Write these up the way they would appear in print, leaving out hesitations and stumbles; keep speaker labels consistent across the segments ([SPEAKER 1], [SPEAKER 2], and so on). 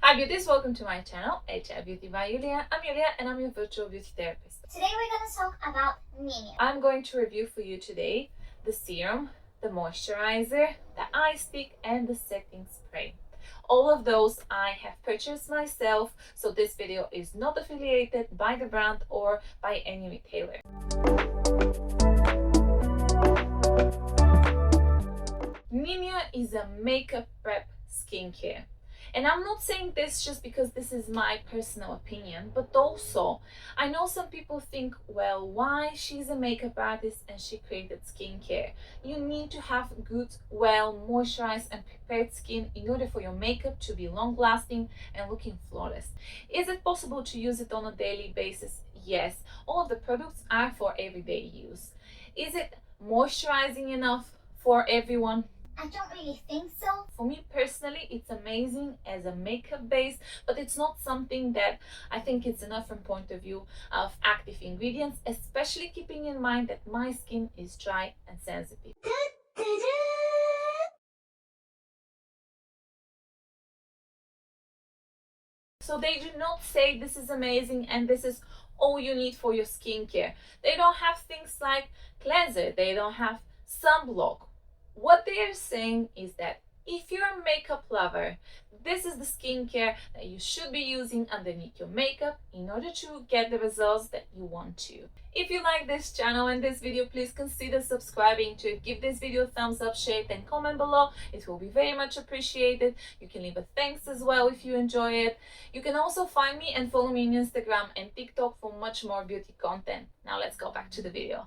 [SPEAKER 1] Hi beauties, welcome to my channel, H.ealthy by Yulia. I'm Yulia and I'm your virtual beauty therapist.
[SPEAKER 2] Today we're going to talk about Nimya.
[SPEAKER 1] I'm going to review for you today the serum, the moisturizer, the eye stick and the setting spray. All of those I have purchased myself, so this video is not affiliated by the brand or by any retailer. Nimya is a makeup prep skincare. And I'm not saying this just because this is my personal opinion, but also I know some people think, well, why she's a makeup artist and she created skincare? You need to have good, well moisturized and prepared skin in order for your makeup to be long lasting and looking flawless. Is it possible to use it on a daily basis? Yes. All of the products are for everyday use. Is it moisturizing enough for everyone?
[SPEAKER 2] I don't really think so.
[SPEAKER 1] For me personally, it's amazing as a makeup base, but it's not something that I think it's enough from point of view of active ingredients, especially keeping in mind that my skin is dry and sensitive. So they do not say this is amazing and this is all you need for your skincare. They don't have things like cleanser, they don't have sunblock. What they are saying is that if you're a makeup lover, this is the skincare that you should be using underneath your makeup in order to get the results that you want to. If you like this channel and this video, please consider subscribing to it. Give this video a thumbs up, share it and comment below. It will be very much appreciated. You can leave a thanks as well if you enjoy it. You can also find me and follow me on Instagram and TikTok for much more beauty content. Now let's go back to the video.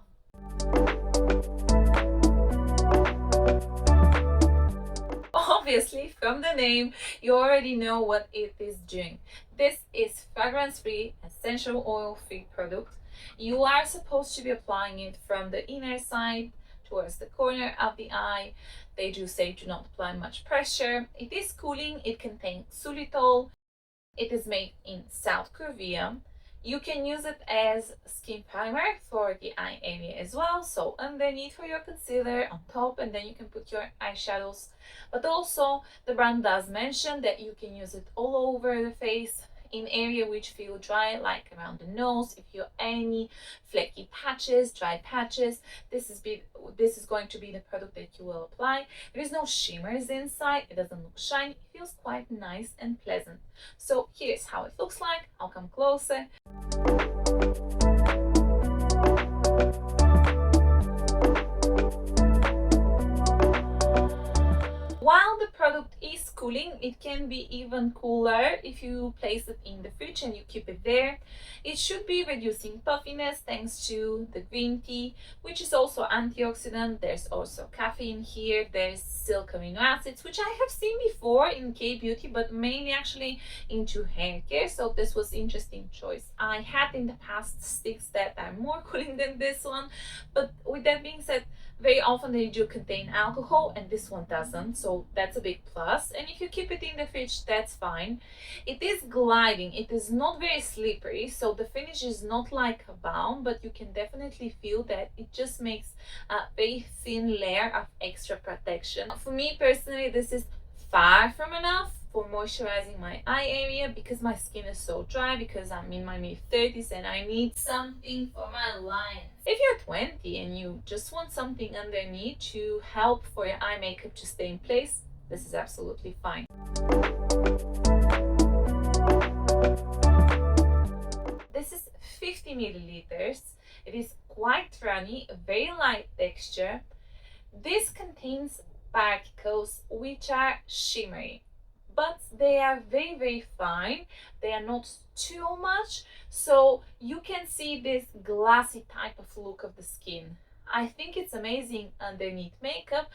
[SPEAKER 1] Obviously, from the name, you already know what it is doing. This is fragrance-free, essential oil-free product. You are supposed to be applying it from the inner side towards the corner of the eye. They do say do not apply much pressure. It is cooling. It contains xylitol. It is made in South Korea. You can use it as skin primer for the eye area as well, so underneath for your concealer, on top, and then you can put your eyeshadows. But also the brand does mention that you can use it all over the face in area which feel dry, like around the nose. If you have any flaky patches, dry patches, this is going to be the product that you will apply. There is no shimmers inside, it doesn't look shiny, it feels quite nice and pleasant. So here's how it looks like. I'll come closer. While the product is cooling, it can be even cooler if you place it in the fridge and you keep it there. It should be reducing puffiness thanks to the green tea, which is also antioxidant. There's also caffeine here. There's silk amino acids, which I have seen before in K-beauty, but mainly actually into hair care. So this was interesting choice. I had in the past sticks that are more cooling than this one, but with that being said, very often they do contain alcohol and this one doesn't, so that's a big plus. And if you keep it in the fridge, that's fine. It is gliding, it is not very slippery, so the finish is not like a balm, but you can definitely feel that it just makes a very thin layer of extra protection. For me personally, this is far from enough for moisturizing my eye area because my skin is so dry, because I'm in my mid-30s and I need something for my lines. If you're 20 and you just want something underneath to help for your eye makeup to stay in place, this is absolutely fine. This is 50 milliliters. It is quite runny, a very light texture. This contains particles which are shimmery, but they are very fine. They are not too much, so you can see this glassy type of look of the skin. I think it's amazing underneath makeup,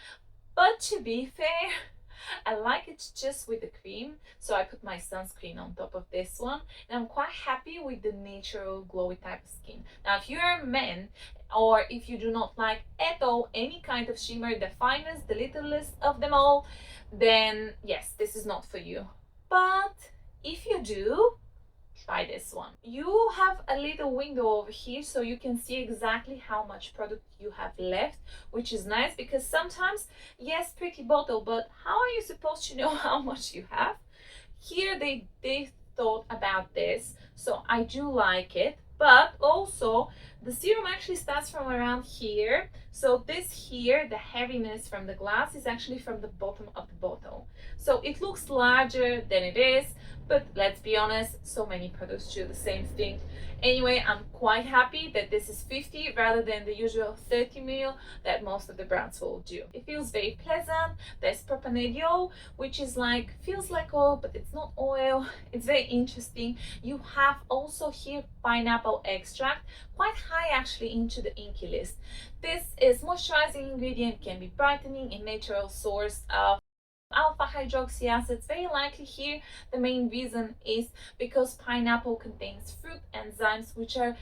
[SPEAKER 1] but to be fair, I like it just with the cream, so I put my sunscreen on top of this one, and I'm quite happy with the natural glowy type of skin. Now if you're a man, or if you do not like at all any kind of shimmer, the finest, the littlest of them all, then yes, this is not for you. But if you do, try this one. You have a little window over here so you can see exactly how much product you have left, which is nice because sometimes, yes, pretty bottle, but how are you supposed to know how much you have? here they thought about this, so I do like it. But also the serum actually starts from around here, so this here, the heaviness from the glass, is actually from the bottom of the bottle, so it looks larger than it is. But let's be honest, so many products do the same thing. Anyway, I'm quite happy that this is 50 rather than the usual 30 ml that most of the brands will do. It feels very pleasant. There's propanediol, which is like, feels like oil, but it's not oil. It's very interesting. You have also here pineapple extract, quite high actually into the inky list. This is moisturizing ingredient, can be brightening, a natural source of alpha hydroxy acids. Very likely here the main reason is because pineapple contains fruit enzymes which are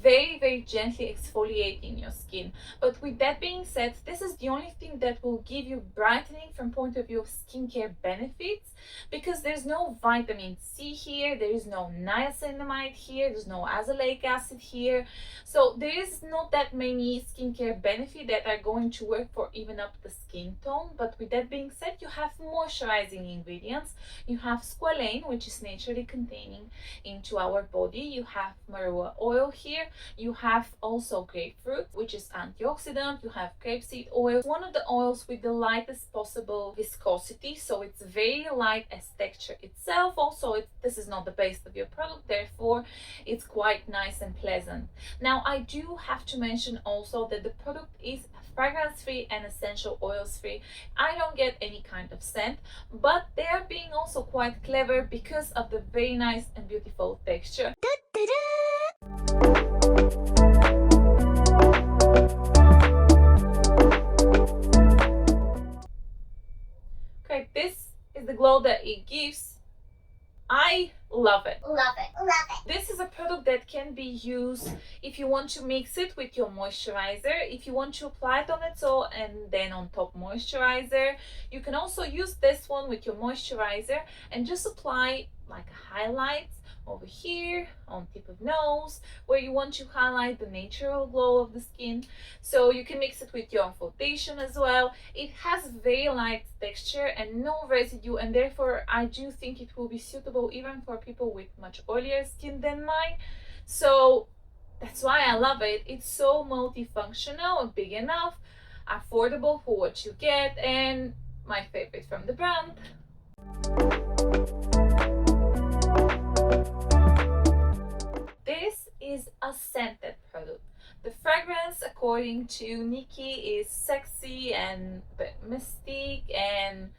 [SPEAKER 1] very gently exfoliating your skin. But with that being said, this is the only thing that will give you brightening from point of view of skincare benefits, because there's no vitamin C here, there is no niacinamide here, there's no azelaic acid here, so there is not that many skincare benefits that are going to work for even up the skin tone. But with that being said, you have moisturizing ingredients. You have squalane, which is naturally containing into our body. You have marula oil here. You have also grapefruit, which is antioxidant. You have grapeseed oil, one of the oils with the lightest possible viscosity, so it's very light as texture itself. Also, this is not the base of your product, therefore it's quite nice and pleasant. Now I do have to mention also that the product is fragrance free and essential oils free. I don't get any kind of scent, but they are being also quite clever because of the very nice and beautiful texture. Okay, this is the glow that it gives. I love it.
[SPEAKER 2] Love it. Love it.
[SPEAKER 1] This is a product that can be used if you want to mix it with your moisturizer, if you want to apply it on its own and then on top moisturizer. You can also use this one with your moisturizer and just apply like a highlight over here on tip of nose where you want to highlight the natural glow of the skin. So you can mix it with your foundation as well. It has very light texture and no residue, and therefore I do think it will be suitable even for people with much oilier skin than mine. So that's why I love it. It's so multifunctional, big enough, affordable for what you get, and my favorite from the brand. This is a scented product. The fragrance, according to Nikki, is sexy and a bit mystic, and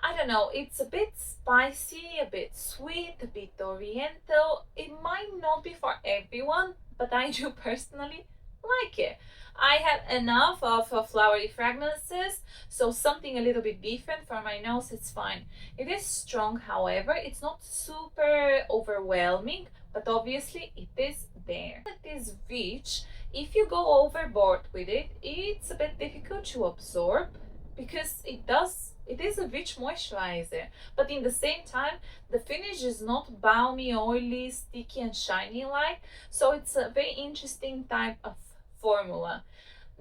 [SPEAKER 1] I don't know, it's a bit spicy, a bit sweet, a bit oriental. It might not be for everyone, but I do personally like it. I had enough of flowery fragrances, so something a little bit different for my nose, it's fine. It is strong, however, it's not super overwhelming, but obviously it is there. It is rich. If you go overboard with it, it's a bit difficult to absorb because it is a rich moisturizer, but in the same time the finish is not balmy, oily, sticky and shiny like, so it's a very interesting type of formula.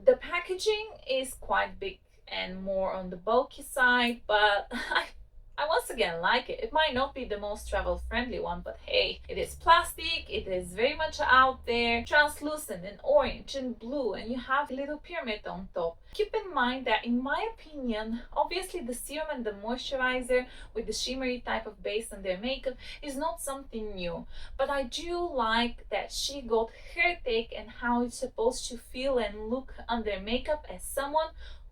[SPEAKER 1] The packaging is quite big and more on the bulky side, but I once again like it. It might not be the most travel friendly one, but hey, it is plastic, it is very much out there, translucent and orange and blue, and you have a little pyramid on top. Keep in mind that in my opinion, obviously the serum and the moisturizer with the shimmery type of base on their makeup is not something new, but I do like that she got her take and how it's supposed to feel and look under makeup as someone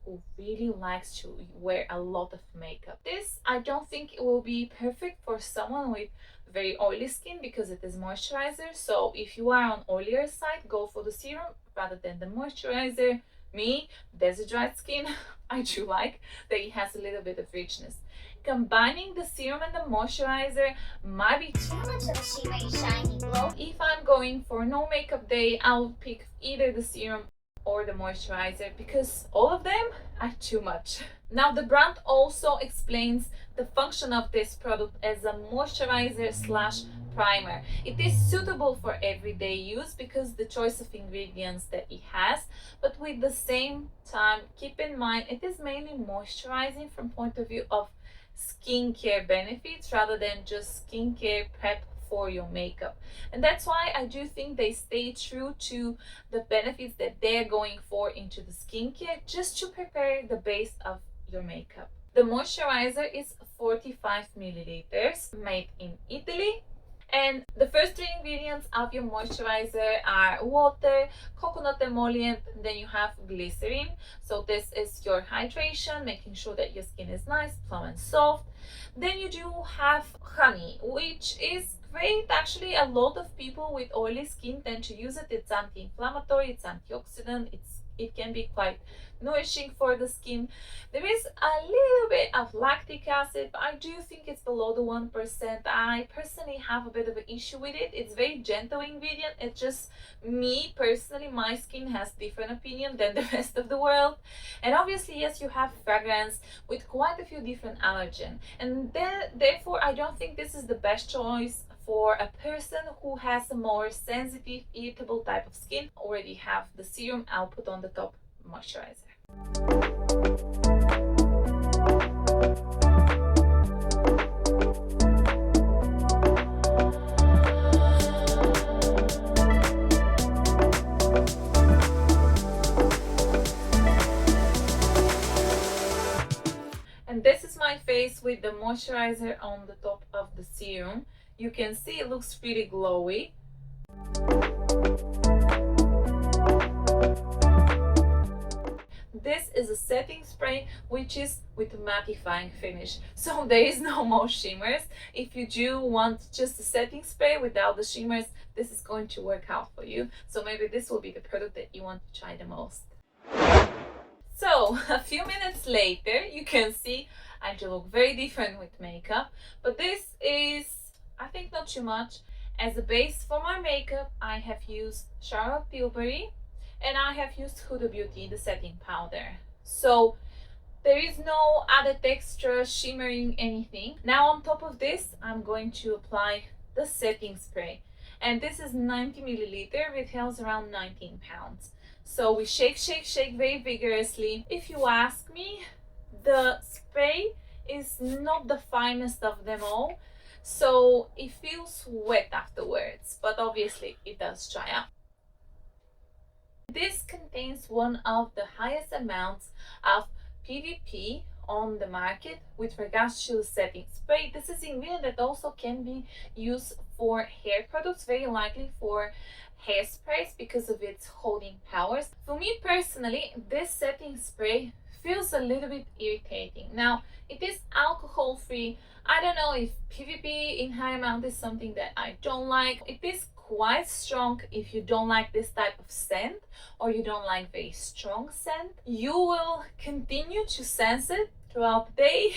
[SPEAKER 1] who really likes to wear a lot of makeup. This, I don't think it will be perfect for someone with very oily skin because it is moisturizer. So if you are on oilier side, go for the serum rather than the moisturizer. Me, there's a dry skin, I do like that it has a little bit of richness. Combining the serum and the moisturizer might be
[SPEAKER 2] Too much of a shimmery, shiny glow.
[SPEAKER 1] If I'm going for no makeup day, I'll pick either the serum or the moisturizer because all of them are too much. Now the brand also explains the function of this product as a moisturizer slash primer. It is suitable for everyday use because the choice of ingredients that it has, but with the same time keep in mind it is mainly moisturizing from point of view of skincare benefits rather than just skincare prep for your makeup. And that's why I do think they stay true to the benefits that they're going for into the skincare, just to prepare the base of your makeup. The moisturizer is 45 milliliters, made in Italy. And the first three ingredients of your moisturizer are water, coconut emollient, and then you have glycerin. So this is your hydration, making sure that your skin is nice, plump and soft. Then you do have honey, which is great. Actually, a lot of people with oily skin tend to use it. It's anti-inflammatory, it's antioxidant, it can be quite nourishing for the skin. There is a little bit of lactic acid, but I do think it's below the 1%. I personally have a bit of an issue with it. It's very gentle ingredient. It's just me personally, my skin has different opinion than the rest of the world. And obviously, yes, you have fragrance with quite a few different allergens, and therefore I don't think this is the best choice for a person who has a more sensitive, irritable type of skin. Already have the serum I'll put on the top moisturizer. And this is my face with the moisturizer on the top of the serum. You can see it looks pretty glowy. This is a setting spray which is with mattifying finish, so there is no more shimmers. If you do want just a setting spray without the shimmers, this is going to work out for you. So maybe this will be the product that you want to try the most. So a few minutes later, you can see I do look very different with makeup, but this is, I think, not too much. As a base for my makeup, I have used Charlotte Tilbury, and I have used Huda Beauty, the setting powder. So there is no added texture, shimmering, anything. Now on top of this, I'm going to apply the setting spray. And this is 90 milliliter, it holds around 19 pounds. So we shake, shake, shake very vigorously. If you ask me, the spray is not the finest of them all. So it feels wet afterwards, but obviously it does dry up. This contains one of the highest amounts of PVP on the market with regards to the setting spray. This is an ingredient that also can be used for hair products, very likely for hairsprays because of its holding powers. For me personally, this setting spray feels a little bit irritating. Now, it is alcohol free. I don't know if PVP in high amount is something that I don't like. It is quite strong if you don't like this type of scent or you don't like very strong scent. You will continue to sense it throughout the day,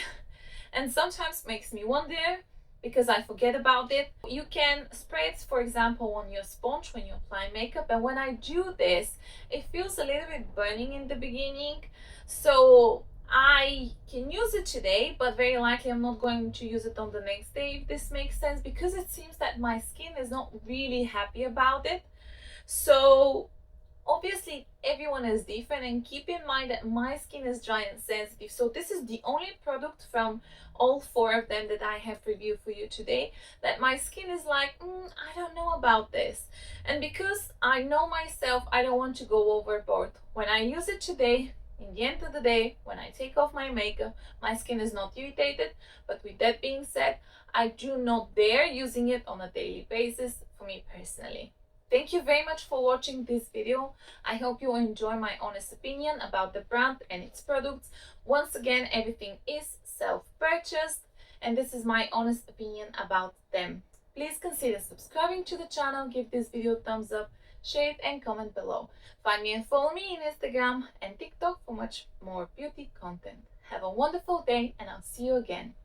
[SPEAKER 1] and sometimes makes me wonder because I forget about it. You can spray it, for example, on your sponge when you apply makeup, and when I do this, it feels a little bit burning in the beginning. So I can use it today, but very likely I'm not going to use it on the next day, if this makes sense, because it seems that my skin is not really happy about it. So obviously everyone is different, and keep in mind that my skin is dry and sensitive. So this is the only product from all four of them that I have reviewed for you today that my skin is like, I don't know about this. And because I know myself, I don't want to go overboard. When I use it today, in the end of the day, when I take off my makeup, my skin is not irritated. But with that being said, I do not dare using it on a daily basis for me personally. Thank you very much for watching this video. I hope you enjoy my honest opinion about the brand and its products. Once again, everything is self-purchased, and this is my honest opinion about them. Please consider subscribing to the channel, give this video a thumbs up, share it and comment below. Find me and follow me in Instagram and TikTok for much more beauty content. Have a wonderful day, and I'll see you again.